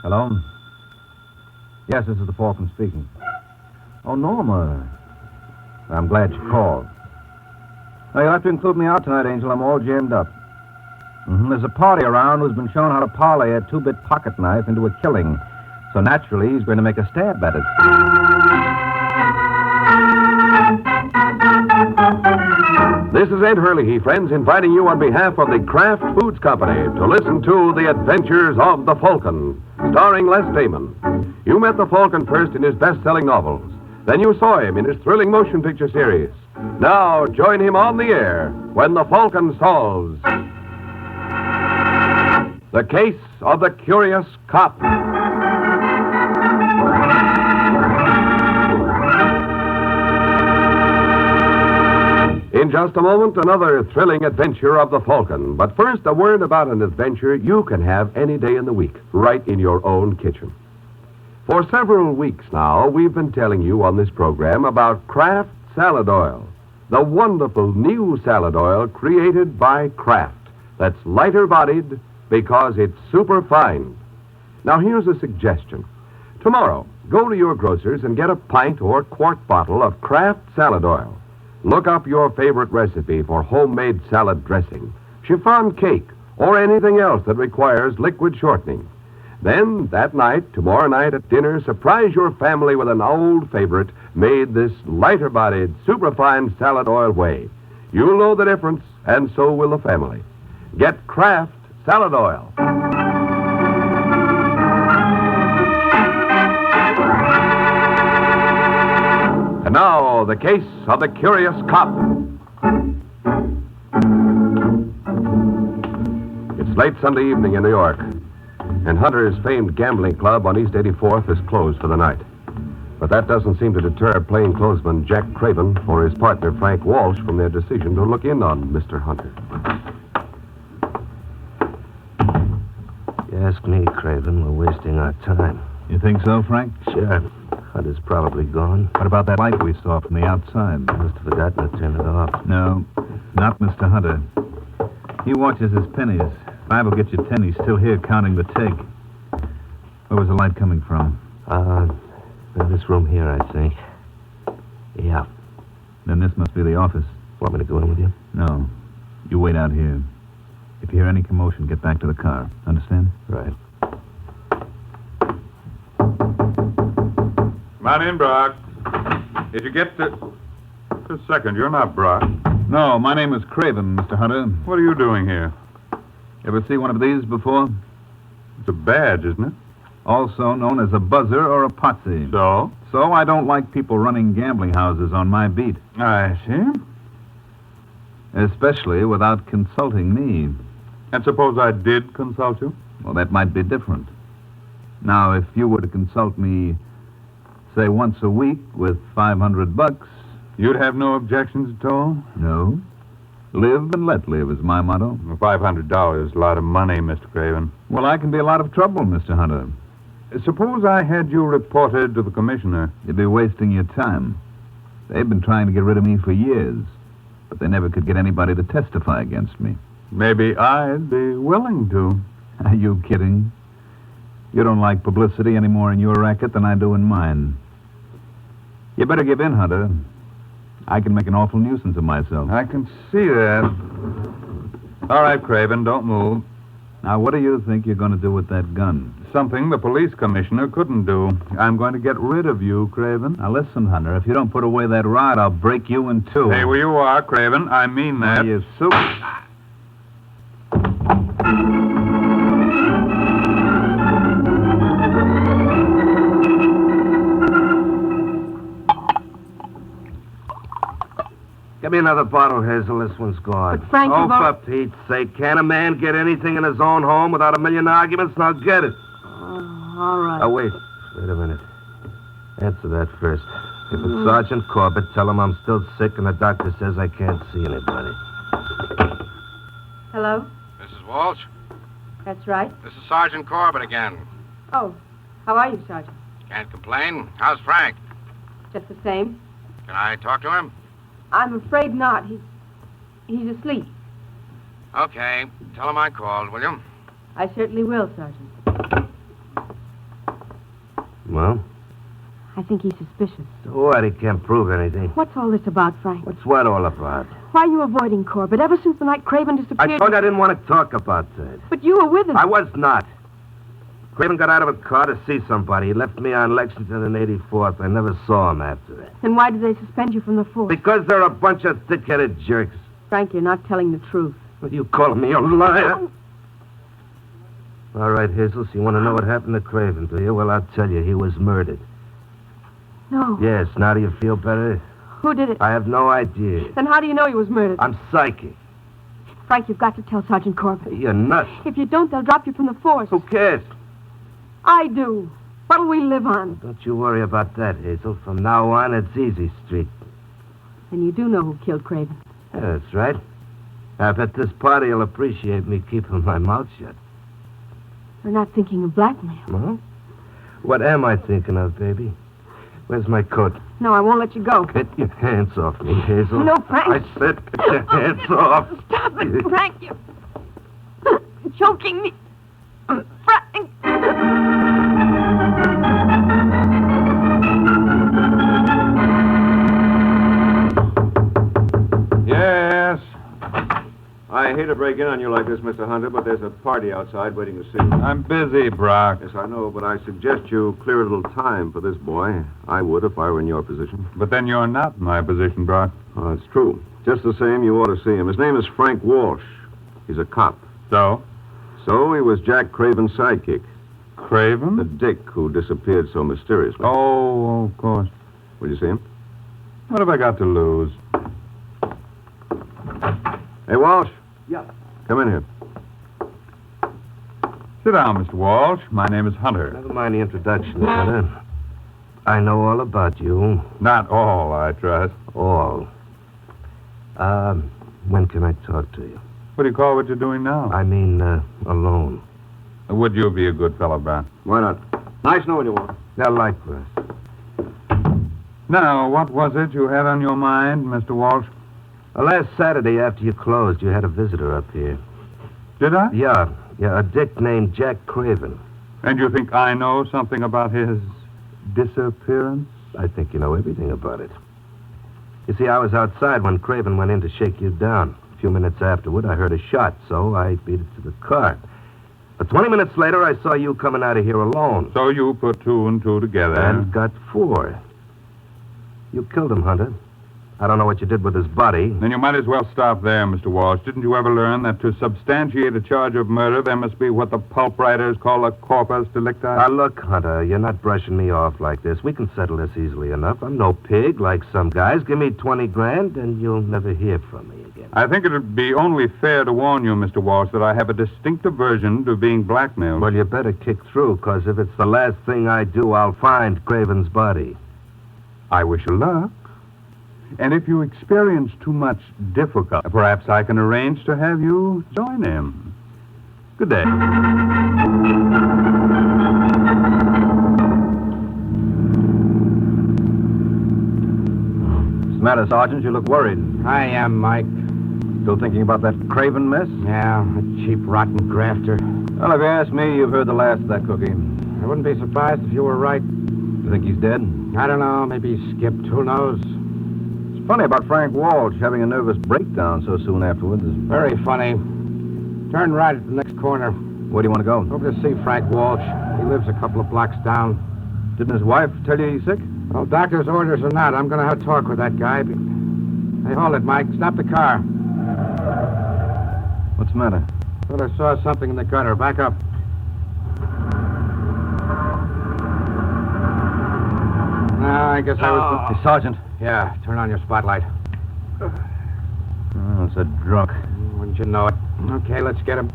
Hello? Yes, this is the Falcon speaking. Oh, Norma. I'm glad you called. Now, you'll have to include me out tonight, Angel. I'm all jammed up. There's a party around who's been shown how to parlay a 2-bit pocket knife into a killing. So naturally, he's going to make a stab at it. This is Ed Hurley, friends, inviting you on behalf of the Kraft Foods Company to listen to The Adventures of the Falcon, starring Les Damon. You met the Falcon first in his best-selling novels. Then you saw him in his thrilling motion picture series. Now, join him on the air when the Falcon solves The Case of the Curious Cop. In just a moment, another thrilling adventure of the Falcon. But first, a word about an adventure you can have any day in the week, right in your own kitchen. For several weeks now, we've been telling you on this program about Kraft Salad Oil, the wonderful new salad oil created by Kraft that's lighter-bodied because it's super fine. Now, here's a suggestion. Tomorrow, go to your grocer's and get a pint or quart bottle of Kraft Salad Oil. Look up your favorite recipe for homemade salad dressing, chiffon cake, or anything else that requires liquid shortening. Then, that night, tomorrow night at dinner, surprise your family with an old favorite made this lighter-bodied, superfine salad oil way. You'll know the difference, and so will the family. Get Kraft Salad Oil. And now, the case of the curious cop. It's late Sunday evening in New York, and Hunter's famed gambling club on East 84th is closed for the night. But that doesn't seem to deter plainclothesman Jack Craven or his partner Frank Walsh from their decision to look in on Mr. Hunter. You ask me, Craven, we're wasting our time. You think so, Frank? Sure. Hunter's probably gone. What about that light we saw from the outside? Must have forgotten to turn it off. No, not Mr. Hunter. He watches his pennies. 5 will get you 10. He's still here counting the take. Where was the light coming from? In this room here, I think. Yeah. Then this must be the office. Want me to go in with you? No. You wait out here. If you hear any commotion, get back to the car. Understand? Right. Come on in, Brock. Did you get to... Just a second, you're not Brock. No, my name is Craven, Mr. Hunter. What are you doing here? Ever see one of these before? It's a badge, isn't it? Also known as a buzzer or a potsy. So? So I don't like people running gambling houses on my beat. I see. Especially without consulting me. And suppose I did consult you? Well, that might be different. Now, if you were to consult me, say, once a week with $500... You'd have no objections at all? No. Live and let live is my motto. $500 is a lot of money, Mr. Craven. Well, I can be a lot of trouble, Mr. Hunter. Suppose I had you reported to the commissioner. You'd be wasting your time. They've been trying to get rid of me for years, but they never could get anybody to testify against me. Maybe I'd be willing to. Are you kidding? You don't like publicity any more in your racket than I do in mine. You better give in, Hunter. I can make an awful nuisance of myself. I can see that. All right, Craven, don't move. Now, what do you think you're going to do with that gun? Something the police commissioner couldn't do. I'm going to get rid of you, Craven. Now, listen, Hunter. If you don't put away that rod, I'll break you in two. Hey, where you are, Craven. I mean that. You soup. Give me another bottle, Hazel. This one's gone. But Frank, Oh, for Pete's sake. Can a man get anything in his own home without a million arguments? Now get it. all right. Oh, wait. Wait a minute. Answer that first. If it's Sergeant Corbett, tell him I'm still sick and the doctor says I can't see anybody. Hello? Mrs. Walsh, That's right. this is Sergeant Corbett again. Oh, how are you, Sergeant? Can't complain. How's Frank? Just the same. Can I talk to him? I'm afraid not. He's asleep. Okay. Tell him I called, will you? I certainly will, Sergeant. Well, I think he's suspicious. so what? He can't prove anything. What's all this about, Frank? What's what all about? Why are you avoiding Corbett? Ever since the night Craven disappeared... I told you I didn't want to talk about that. But you were with him. I was not. Craven got out of a car to see somebody. He left me on Lexington and 84th. I never saw him after that. Then why did they suspend you from the force? Because they're a bunch of thick-headed jerks. Frank, you're not telling the truth. What are you calling me a liar? All right, Hazel, so you want to know what happened to Craven, do you? Well, I'll tell you. He was murdered. No. Yes, now do you feel better? Who did it? I have no idea. Then how do you know he was murdered? I'm psychic. Frank, you've got to tell Sergeant Corbett. You're nuts. If you don't, they'll drop you from the force. Who cares? I do. What'll we live on? Don't you worry about that, Hazel. From now on, it's easy street. And you do know who killed Craven. Yeah, that's right. I bet this party will appreciate me keeping my mouth shut. You're not thinking of blackmail. Well, what am I thinking of, baby? Where's my coat? No, I won't let you go. Get your hands off me, Hazel. No, Frank. I said get your hands off. Stop it, Frank. You're choking me. Frank. Yes. I hate to break in on you like this, Mr. Hunter, but there's a party outside waiting to see you. I'm busy, Brock. Yes, I know, but I suggest you clear a little time for this boy. I would if I were in your position. But then you're not in my position, Brock. Oh, it's true. Just the same, you ought to see him. His name is Frank Walsh. He's a cop. So? So he was Jack Craven's sidekick. Craven? The dick who disappeared so mysteriously. Oh, of course. Will you see him? What have I got to lose? Hey, Walsh. Yeah. Come in here. Sit down, Mr. Walsh. My name is Hunter. Never mind the introduction, Hunter. I know all about you. Not all, I trust. All. When can I talk to you? What do you call what you're doing now? I mean, alone. Would you be a good fellow, Brock? Why not? Nice knowing you, Walsh. Yeah, likewise. Now, what was it you had on your mind, Mr. Walsh? Last Saturday after you closed, you had a visitor up here. Did I? Yeah, a dick named Jack Craven. And you think I know something about his disappearance? I think you know everything about it. You see, I was outside when Craven went in to shake you down. A few minutes afterward, I heard a shot, so I beat it to the car. But 20 minutes later, I saw you coming out of here alone. So you put two and two together. And got 4. You killed him, Hunter. I don't know what you did with his body. Then you might as well stop there, Mr. Walsh. Didn't you ever learn that to substantiate a charge of murder, there must be what the pulp writers call a corpus delicti? Now, look, Hunter, you're not brushing me off like this. We can settle this easily enough. I'm no pig like some guys. Give me 20 grand, and you'll never hear from me again. I think it would be only fair to warn you, Mr. Walsh, that I have a distinct aversion to being blackmailed. Well, you better kick through, because if it's the last thing I do, I'll find Craven's body. I wish you luck. And if you experience too much difficulty, perhaps I can arrange to have you join him. Good day. What's the matter, Sergeant? You look worried. I am, Mike. Still thinking about that Craven mess? Yeah, a cheap, rotten grafter. Well, if you ask me, you've heard the last of that cookie. I wouldn't be surprised if you were right. You think he's dead? I don't know. Maybe he skipped. Who knows? It's funny about Frank Walsh having a nervous breakdown so soon afterwards. Very funny. Turn right at the next corner. Where do you want to go? Over to see Frank Walsh. He lives a couple of blocks down. Didn't his wife tell you he's sick? Well, doctor's orders or not, I'm going to have a talk with that guy. Hey, hold it, Mike. Stop the car. What's the matter? Thought I saw something in the gutter. Back up. No, I guess I was... Hey, Sergeant. Yeah, turn on your spotlight. Oh, it's a drunk. Wouldn't you know it? Okay, let's get him.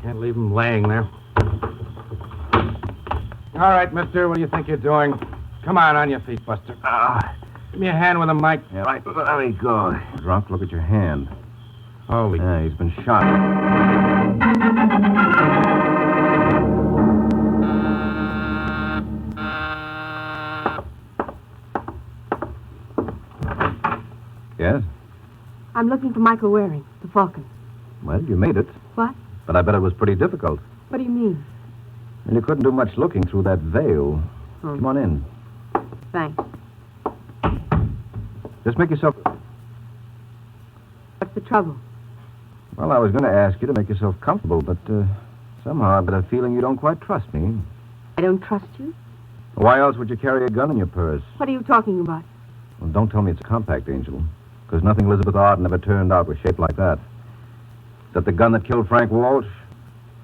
Can't leave him laying there. All right, mister, what do you think you're doing? Come on your feet, Buster. Give me a hand with him, Mike. Yeah, right. Let me go. Drunk, look at your hand. Holy... Yeah, he's been shot. Yes? I'm looking for Michael Waring, the Falcon. Well, you made it. What? But I bet it was pretty difficult. What do you mean? And you couldn't do much looking through that veil. Come on in. Thanks. Just make yourself... What's the trouble? Well, I was going to ask you to make yourself comfortable, but somehow I've got a feeling you don't quite trust me. I don't trust you? Why else would you carry a gun in your purse? What are you talking about? Well, don't tell me it's a compact, Angel, because nothing Elizabeth Arden ever turned out was shaped like that. Is that the gun that killed Frank Walsh?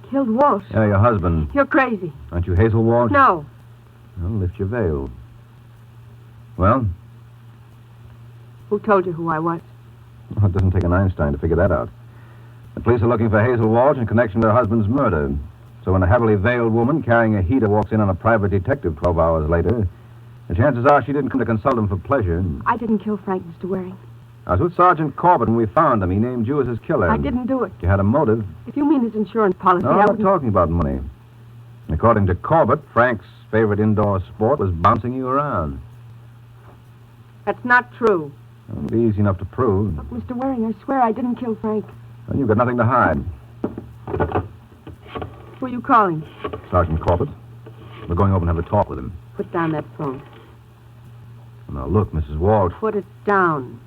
Killed Walsh? Yeah, your husband. You're crazy. Aren't you Hazel Walsh? No. Well, lift your veil. Well, Who told you who I was? it doesn't take an Einstein to figure that out. The police are looking for Hazel Walsh in connection to her husband's murder. So when a heavily veiled woman carrying a heater walks in on a private detective 12 hours later, the chances are she didn't come to consult him for pleasure. I didn't kill Frank, Mr. Waring. I was with Sergeant Corbett when we found him. He named you as his killer. I didn't do it. You had a motive. If you mean his insurance policy, No, I I'm not wouldn't... talking about money. According to Corbett, Frank's favorite indoor sport was bouncing you around. That's not true. It'll be easy enough to prove. Look, Mr. Waring, I swear I didn't kill Frank. And you've got nothing to hide. Who are you calling? Sergeant Corbett. We're going over and have a talk with him. Put down that phone. Now, look, Mrs. Walsh, Put it down.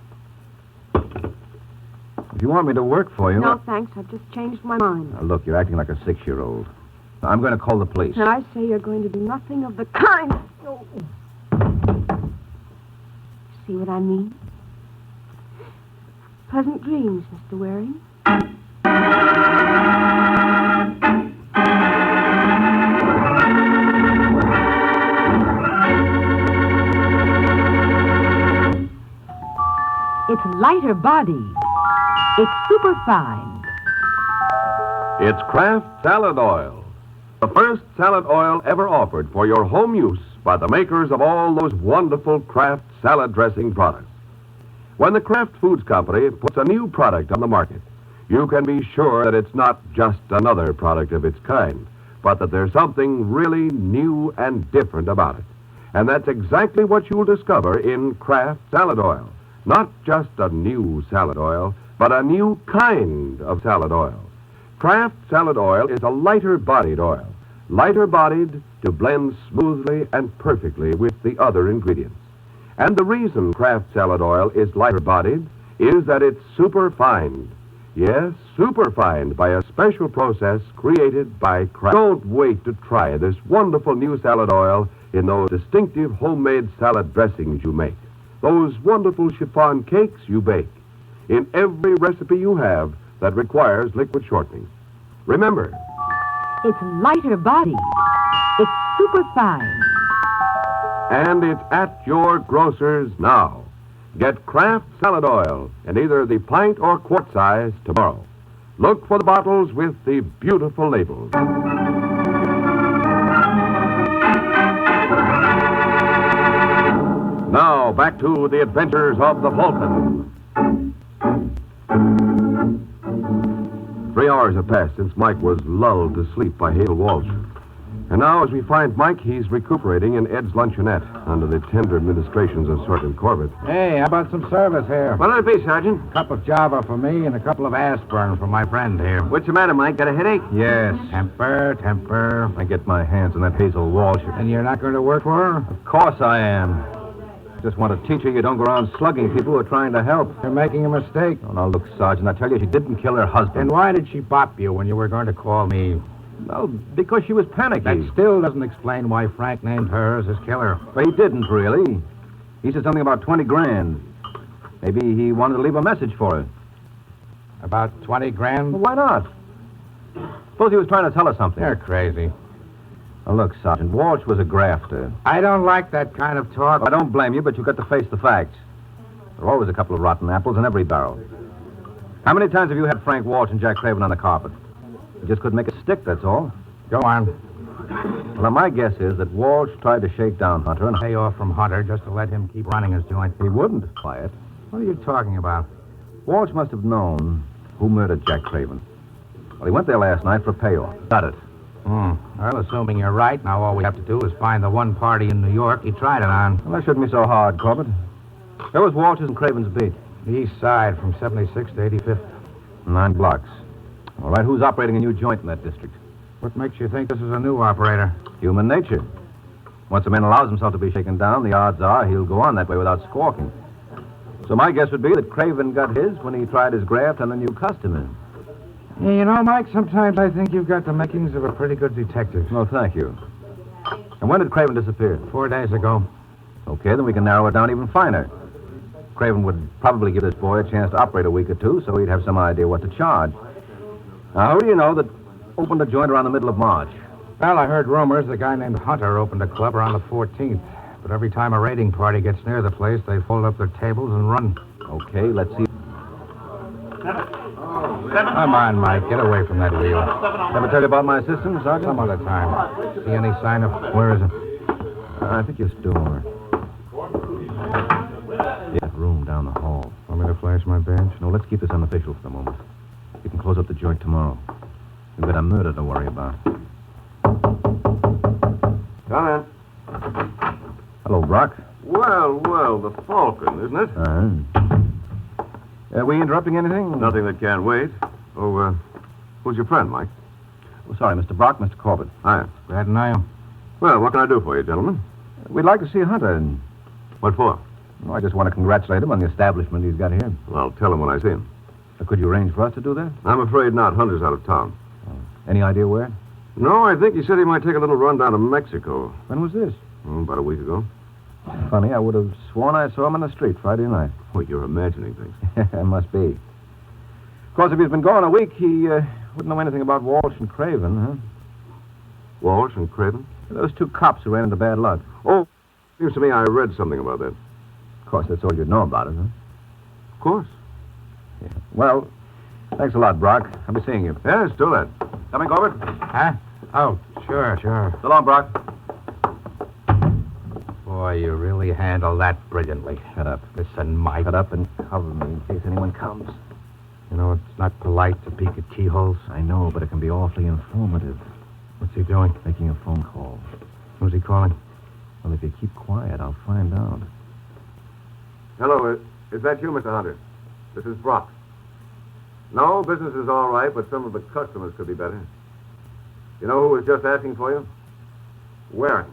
if you want me to work for you... No, thanks. I've just changed my mind. Now, look, you're acting like a 6-year-old. Now, I'm going to call the police. And I say you're going to do nothing of the kind. Oh. See what I mean? Pleasant dreams, Mr. Waring. It's lighter bodied. It's superfine. It's Kraft Salad Oil, the first salad oil ever offered for your home use by the makers of all those wonderful Kraft salad dressing products. When the Kraft Foods Company puts a new product on the market, you can be sure that it's not just another product of its kind, but that there's something really new and different about it. And that's exactly what you'll discover in Kraft Salad Oil. Not just a new salad oil, but a new kind of salad oil. Kraft Salad Oil is a lighter-bodied oil, lighter-bodied to blend smoothly and perfectly with the other ingredients. And the reason Kraft Salad Oil is lighter-bodied is that it's superfined. Yes, superfined by a special process created by Kraft. Don't wait to try this wonderful new salad oil in those distinctive homemade salad dressings you make, those wonderful chiffon cakes you bake, in every recipe you have that requires liquid shortening. Remember, It's lighter bodied. It's superfine. and it's at your grocer's now. Get Kraft Salad Oil in either the pint or quart size tomorrow. Look for the bottles with the beautiful labels. Now, back to the adventures of the Falcon. 3 hours have passed since Mike was lulled to sleep by Hazel Walsh. And now, as we find Mike, he's recuperating in Ed's luncheonette under the tender administrations of Sergeant Corbett. Hey, how about some service here? What'll it be, Sergeant? A cup of Java for me and a couple of aspirin for my friend here. What's the matter, Mike? Got a headache? Yes. Temper. I get my hands on that Hazel Walsh. And you're not going to work for her? Of course I am. Just want to teach her you don't go around slugging people who are trying to help. You're making a mistake. Oh, now, look, Sergeant, I tell you, she didn't kill her Then husband. why did she bop you when you were going to call me? Well, because she was panicky. That still doesn't explain why Frank named her as his killer. But he didn't, really. He said something about 20 grand. Maybe he wanted to leave a message for her. About 20 grand? Well, why not? Suppose he was trying to tell her something. You're crazy. Now, look, Sergeant, Walsh was a grafter. I don't like that kind of talk. I don't blame you, but you've got to face the facts. There are always a couple of rotten apples in every barrel. How many times have you had Frank Walsh and Jack Craven on the carpet? You just couldn't make it stick, that's all. Go on. Well, now, my guess is that Walsh tried to shake down Hunter and Pay off from Hunter just to let him keep running his joint. he wouldn't, quiet. What are you talking about? Walsh must have known who murdered Jack Craven. Well, he went there last night for a payoff. Got it. Well, assuming you're right, now all we have to do is find the one party in New York he tried it on. Well, that shouldn't be so hard, Corbett. Where was Walsh's and Craven's beat? The east side from 76th to 85th. 9 blocks. All right, who's operating a new joint in that district? What makes you think this is a new operator? Human nature. Once a man allows himself to be shaken down, the odds are he'll go on that way without squawking. So my guess would be that Craven got his when he tried his graft on the new customer. Yeah, you know, Mike, sometimes I think you've got the makings of a pretty good detective. No, thank you. And when did Craven disappear? 4 days ago. Okay, then we can narrow it down even finer. Craven would probably give this boy a chance to operate a week or two, so he'd have some idea what to charge. Now, who do you know that opened a joint around the middle of March? Well, I heard rumors the guy named Hunter opened a club around the 14th. But every time a raiding party gets near the place, they fold up their tables and run. Okay, let's see. Come on, Mike. Get away from that wheel. Ever tell you about my system, Sergeant? Some other time. See any sign of... Where is it? I think your store. Yeah, that room down the hall. Want me to flash my badge? No, let's keep this unofficial for the moment. We can close up the joint tomorrow. We've got a murder to worry about. Come in. Hello, Brock. Well, the Falcon, isn't it? Are we interrupting anything? Nothing that can't wait. Oh, who's your friend, Mike? Oh, sorry, Mr. Brock, Mr. Corbett. Hi. Brad and I am. Well, what can I do for you, gentlemen? We'd like to see Hunter. And, What for? well, I just want to congratulate him on the establishment he's got here. Well, tell him when I see him. Could you arrange for us to do that? I'm afraid not. Hunter's out of town. Any idea where? No, I think he said he might take a little run down to Mexico. When was this? About a week ago. Funny, I would have sworn I saw him on the street Friday night. Well, you're imagining things. Must be. Of course, if he's been gone a week, he wouldn't know anything about Walsh and Craven, huh? Walsh and Craven? Those two cops who ran into bad luck. Oh, seems to me I read something about that. Of course, that's all you'd know about it, huh? Of course. Yeah. Well, thanks a lot, Brock. I'll be seeing you. Yes, do that. Coming, Corbett? Huh? Oh, sure. So long, Brock. Boy, you really handle that brilliantly. Shut up. Listen, Mike. Shut up and cover me in case anyone comes. You know, it's not polite to peek at keyholes. I know, but it can be awfully informative. What's he doing? Making a phone call. Who's he calling? Well, if you keep quiet, I'll find out. Hello, is that you, Mr. Hunter? This is Brock. No, business is all right, but some of the customers could be better. You know who was just asking for you? Waring.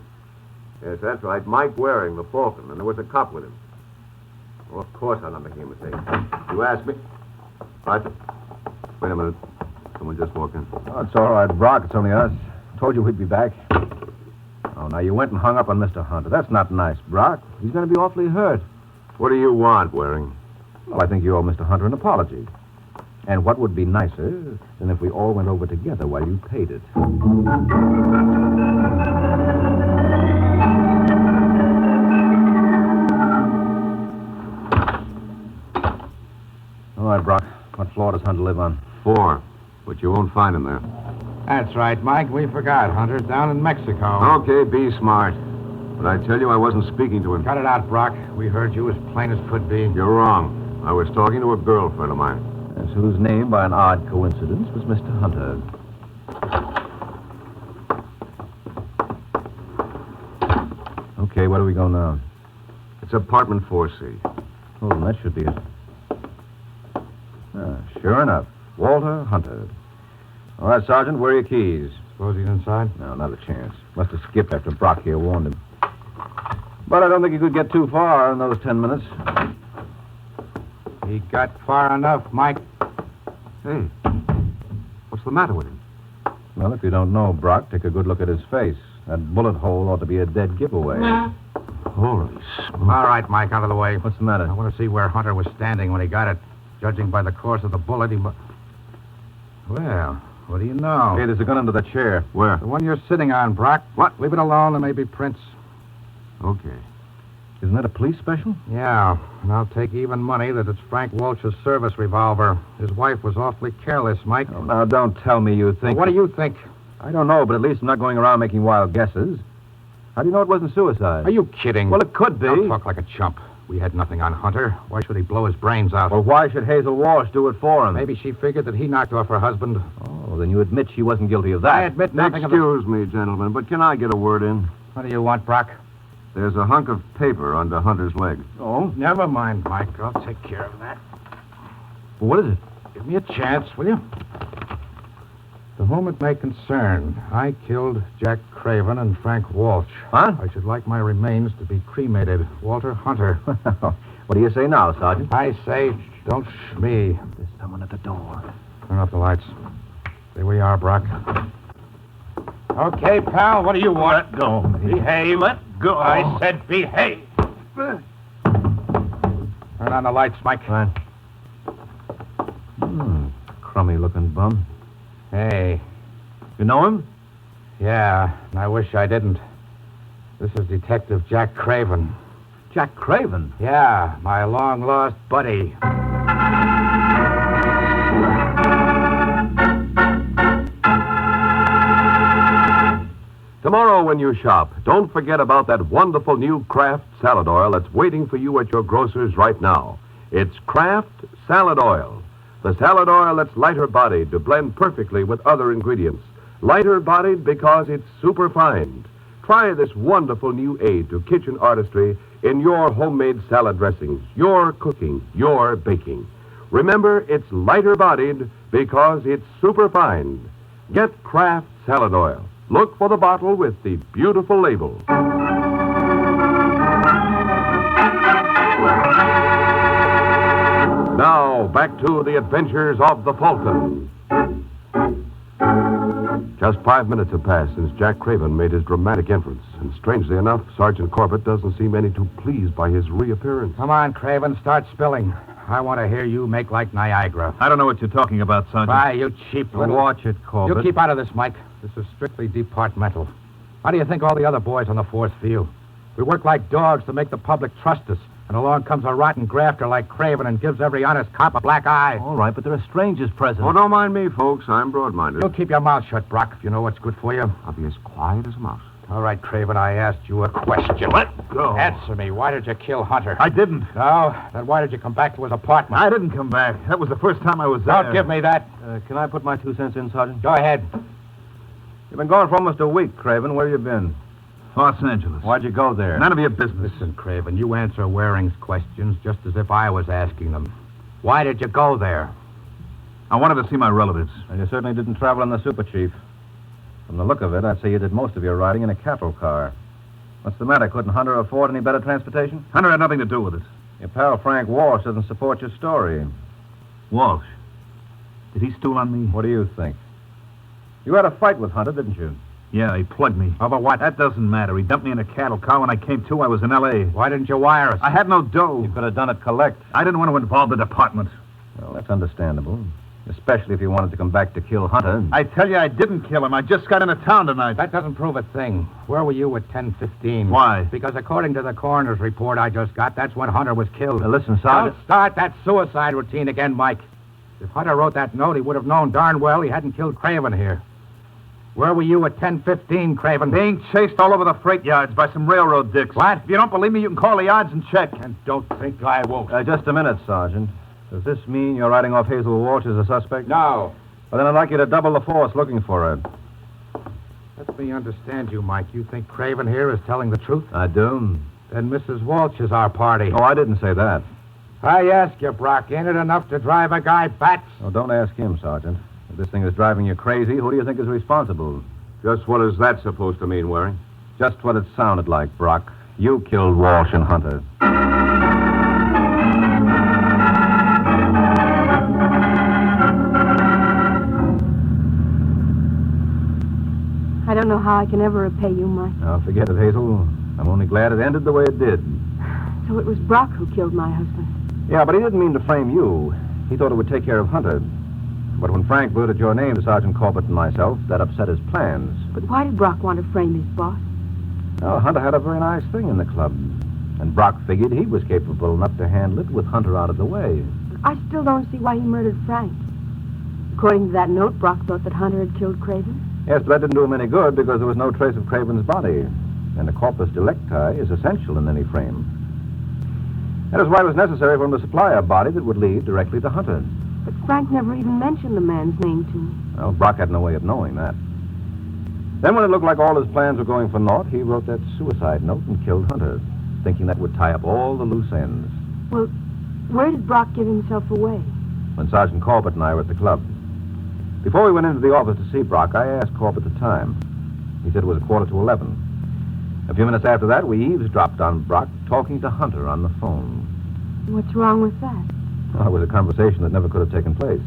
Yes, that's right. Mike Waring, the Falcon, and there was a cop with him. Well, of course I'm not making a mistake. You asked me. What? Wait a minute. Someone just walked in. Oh, it's all right, Brock. It's only us. Told you we'd be back. Oh, now you went and hung up on Mr. Hunter. That's not nice, Brock. He's going to be awfully hurt. What do you want, Waring? Well, I think you owe Mr. Hunter an apology. And what would be nicer than if we all went over together while you paid it? All right, Brock. What floor does Hunter live on? 4, but you won't find him there. That's right, Mike. We forgot. Hunter's down in Mexico. Okay, be smart. But I tell you, I wasn't speaking to him. Cut it out, Brock. We heard you as plain as could be. You're wrong. I was talking to a girlfriend of mine. Yes, whose name, by an odd coincidence, was Mr. Hunter. Okay, where do we go now? It's apartment 4C. Oh, that should be it. Sure enough. Walter Hunter. All right, Sergeant, where are your keys? Suppose he's inside? No, not a chance. Must have skipped after Brock here warned him. But I don't think he could get too far in those 10 minutes. He got far enough, Mike. Hey, what's the matter with him? Well, if you don't know Brock, take a good look at his face. That bullet hole ought to be a dead giveaway. Holy smoke. All right, Mike, out of the way. What's the matter? I want to see where Hunter was standing when he got it. Judging by the course of the bullet, he must... Well, what do you know? Hey, there's a gun under the chair. Where? The one you're sitting on, Brock. What? Leave it alone. There may be prints. Okay. Isn't that a police special? Yeah, and I'll take even money that it's Frank Walsh's service revolver. His wife was awfully careless, Mike. Oh, now, don't tell me you think... Well, what do you think? I don't know, but at least I'm not going around making wild guesses. How do you know it wasn't suicide? Are you kidding? Well, it could be. Don't talk like a chump. We had nothing on Hunter. Why should he blow his brains out? Well, why should Hazel Walsh do it for him? Maybe she figured that he knocked off her husband. Oh, then you admit she wasn't guilty of that. I admit nothing of the... Excuse me, gentlemen, but can I get a word in? What do you want, Brock? There's a hunk of paper under Hunter's leg. Oh? Never mind, Mike. I'll take care of that. Well, what is it? Give me a chance, will you? The To whom it may concern, I killed Jack Craven and Frank Walsh. Huh? I should like my remains to be cremated. Walter Hunter. What do you say now, Sergeant? I say, don't me. There's someone at the door. Turn off the lights. Here we are, Brock. Okay, pal, what do you want? Let go. Behave. Let go. I said behave. Turn on the lights, Mike. Fine. Crummy-looking bum. Hey. You know him? Yeah, and I wish I didn't. This is Detective Jack Craven. Jack Craven? Yeah, my long-lost buddy. Tomorrow when you shop, don't forget about that wonderful new Kraft salad oil that's waiting for you at your grocer's right now. It's Kraft Salad Oil. The salad oil that's lighter-bodied to blend perfectly with other ingredients. Lighter-bodied because it's super-fine. Try this wonderful new aid to kitchen artistry in your homemade salad dressings, your cooking, your baking. Remember, it's lighter-bodied because it's super-fine. Get Kraft Salad Oil. Look for the bottle with the beautiful label. Now, back to the adventures of the Falcon. Just 5 minutes have passed since Jack Craven made his dramatic entrance, and strangely enough, Sergeant Corbett doesn't seem any too pleased by his reappearance. Come on, Craven, start spilling. I want to hear you make like Niagara. I don't know what you're talking about, Sergeant. Why, you cheap little... Watch it, Corbett. You keep out of this, Mike. This is strictly departmental. How do you think all the other boys on the force feel? We work like dogs to make the public trust us. And along comes a rotten grafter like Craven and gives every honest cop a black eye. All right, but there are strangers present. Oh, don't mind me, folks. I'm broad-minded. You keep your mouth shut, Brock, if you know what's good for you. I'll be as quiet as a mouse. All right, Craven, I asked you a question. Let go. Answer me. Why did you kill Hunter? I didn't. No? Then why did you come back to his apartment? I didn't come back. That was the first time I was there. Don't give me that. Can I put my 2 cents in, Sergeant? Go ahead. You've been gone for almost a week, Craven. Where you been? Los Angeles. Why'd you go there? None of your business. Listen, Craven, you answer Waring's questions just as if I was asking them. Why did you go there? I wanted to see my relatives. And you certainly didn't travel in the Super Chief. From the look of it, I'd say you did most of your riding in a cattle car. What's the matter? Couldn't Hunter afford any better transportation? Hunter had nothing to do with it. Your pal Frank Walsh doesn't support your story. Walsh. Did he stool on me? What do you think? You had a fight with Hunter, didn't you? Yeah, he plugged me. Over what? That doesn't matter. He dumped me in a cattle car. When I came to, I was in L.A. Why didn't you wire us? I had no dough. You could have done it collect. I didn't want to involve the department. Well, that's understandable. Especially if you wanted to come back to kill Hunter. I tell you, I didn't kill him. I just got into town tonight. That doesn't prove a thing. Where were you at 10:15? Why? Because according to the coroner's report I just got, that's when Hunter was killed. Now, listen, Sergeant. Don't start that suicide routine again, Mike. If Hunter wrote that note, he would have known darn well he hadn't killed Craven here. Where were you at 10:15, Craven? Being chased all over the freight yards by some railroad dicks. What? If you don't believe me, you can call the yards and check. And don't think I won't. Just a minute, Sergeant. Does this mean you're riding off Hazel Walsh as a suspect? No. Well, then I'd like you to double the force looking for her. Let me understand you, Mike. You think Craven here is telling the truth? I do. Then Mrs. Walsh is our party. Oh, I didn't say that. I ask you, Brock, ain't it enough to drive a guy bats? Oh, don't ask him, Sergeant. If this thing is driving you crazy, who do you think is responsible? Just what is that supposed to mean, Waring? Just what it sounded like, Brock. You killed Walsh and Hunter. I don't know how I can ever repay you, Mike. Now, forget it, Hazel. I'm only glad it ended the way it did. So it was Brock who killed my husband. Yeah, but he didn't mean to frame you. He thought it would take care of Hunter. But when Frank blurted your name to Sergeant Corbett and myself, that upset his plans. But why did Brock want to frame his boss? Well, Hunter had a very nice thing in the club. And Brock figured he was capable enough to handle it with Hunter out of the way. I still don't see why he murdered Frank. According to that note, Brock thought that Hunter had killed Craven. Yes, but that didn't do him any good because there was no trace of Craven's body. And the corpus delicti is essential in any frame. That is why it was necessary for him to supply a body that would lead directly to Hunter. But Frank never even mentioned the man's name to me. Well, Brock had no way of knowing that. Then when it looked like all his plans were going for naught, he wrote that suicide note and killed Hunter, thinking that would tie up all the loose ends. Well, where did Brock give himself away? When Sergeant Corbett and I were at the club. Before we went into the office to see Brock, I asked Corbett the time. He said it was 11:15. A few minutes after that, we eavesdropped on Brock talking to Hunter on the phone. What's wrong with that? Well, it was a conversation that never could have taken place.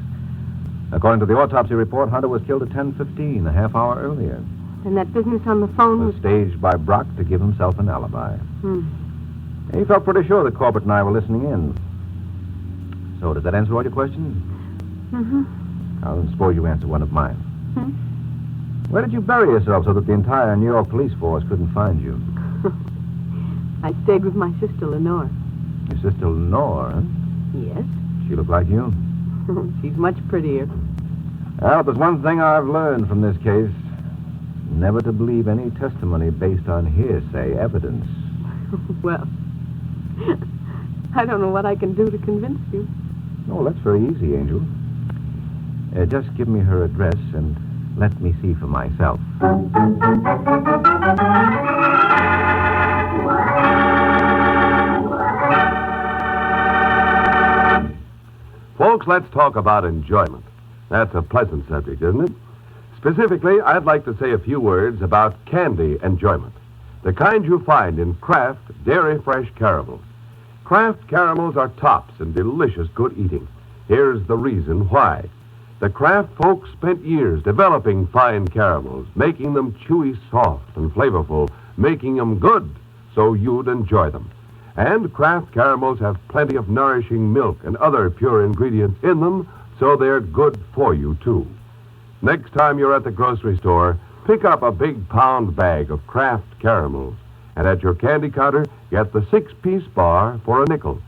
According to the autopsy report, Hunter was killed at 10:15, a half hour earlier. And that business on the phone It was... was staged by Brock to give himself an alibi. He felt pretty sure that Corbett and I were listening in. So, does that answer all your questions? Mm-hmm. I'll suppose you answer one of mine. Hmm? Where did you bury yourself so that the entire New York police force couldn't find you? I stayed with my sister, Lenore. Your sister Lenore, huh? Yes. She looked like you. She's much prettier. Well, if there's one thing I've learned from this case, never to believe any testimony based on hearsay evidence. Well, I don't know what I can do to convince you. Oh, that's very easy, Angel. Just give me her address and let me see for myself. Folks, let's talk about enjoyment. That's a pleasant subject, isn't it? Specifically, I'd like to say a few words about candy enjoyment. The kind you find in Kraft Dairy Fresh caramels. Kraft caramels are tops and delicious good eating. Here's the reason why. The Kraft folks spent years developing fine caramels, making them chewy soft and flavorful, making them good so you'd enjoy them. And Kraft caramels have plenty of nourishing milk and other pure ingredients in them, so they're good for you, too. Next time you're at the grocery store, pick up a big pound bag of Kraft caramels, and at your candy counter, get the 6-piece bar for a nickel.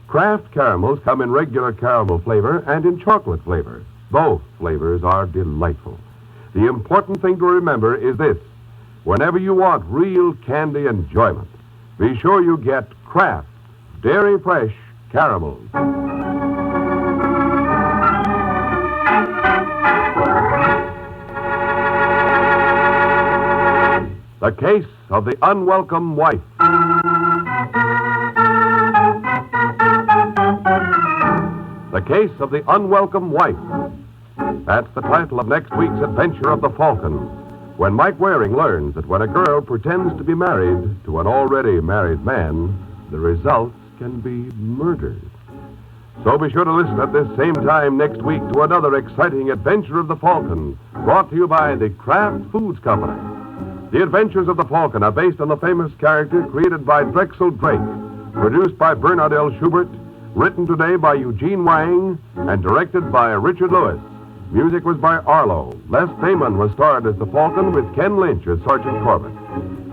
Kraft caramels come in regular caramel flavor and in chocolate flavor. Both flavors are delightful. The important thing to remember is this. Whenever you want real candy enjoyment, be sure you get Kraft Dairy Fresh caramels. The Case of the Unwelcome Wife. The Case of the Unwelcome Wife. That's the title of next week's adventure of the Falcon, when Mike Waring learns that when a girl pretends to be married to an already married man, the results can be murder. So be sure to listen at this same time next week to another exciting adventure of the Falcon, brought to you by the Kraft Foods Company. The Adventures of the Falcon are based on the famous character created by Drexel Drake, produced by Bernard L. Schubert, written today by Eugene Wang, and directed by Richard Lewis. Music was by Arlo. Les Payman was starred as the Falcon with Ken Lynch as Sergeant Corbett.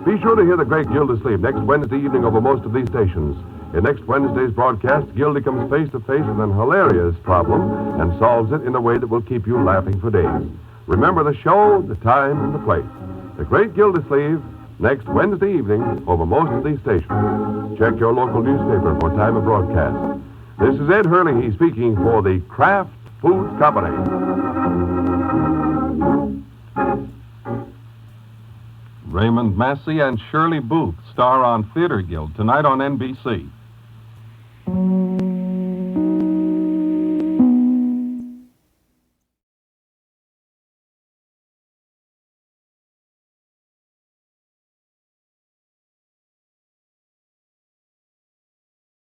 Be sure to hear the great Gildersleeve next Wednesday evening over most of these stations. In next Wednesday's broadcast, Gildy comes face to face with an hilarious problem and solves it in a way that will keep you laughing for days. Remember the show, the time, and the place. The Great Gildersleeve, next Wednesday evening over most of these stations. Check your local newspaper for time of broadcast. This is Ed Hurley speaking for the Kraft Foods Company. Raymond Massey and Shirley Booth star on Theater Guild tonight on NBC.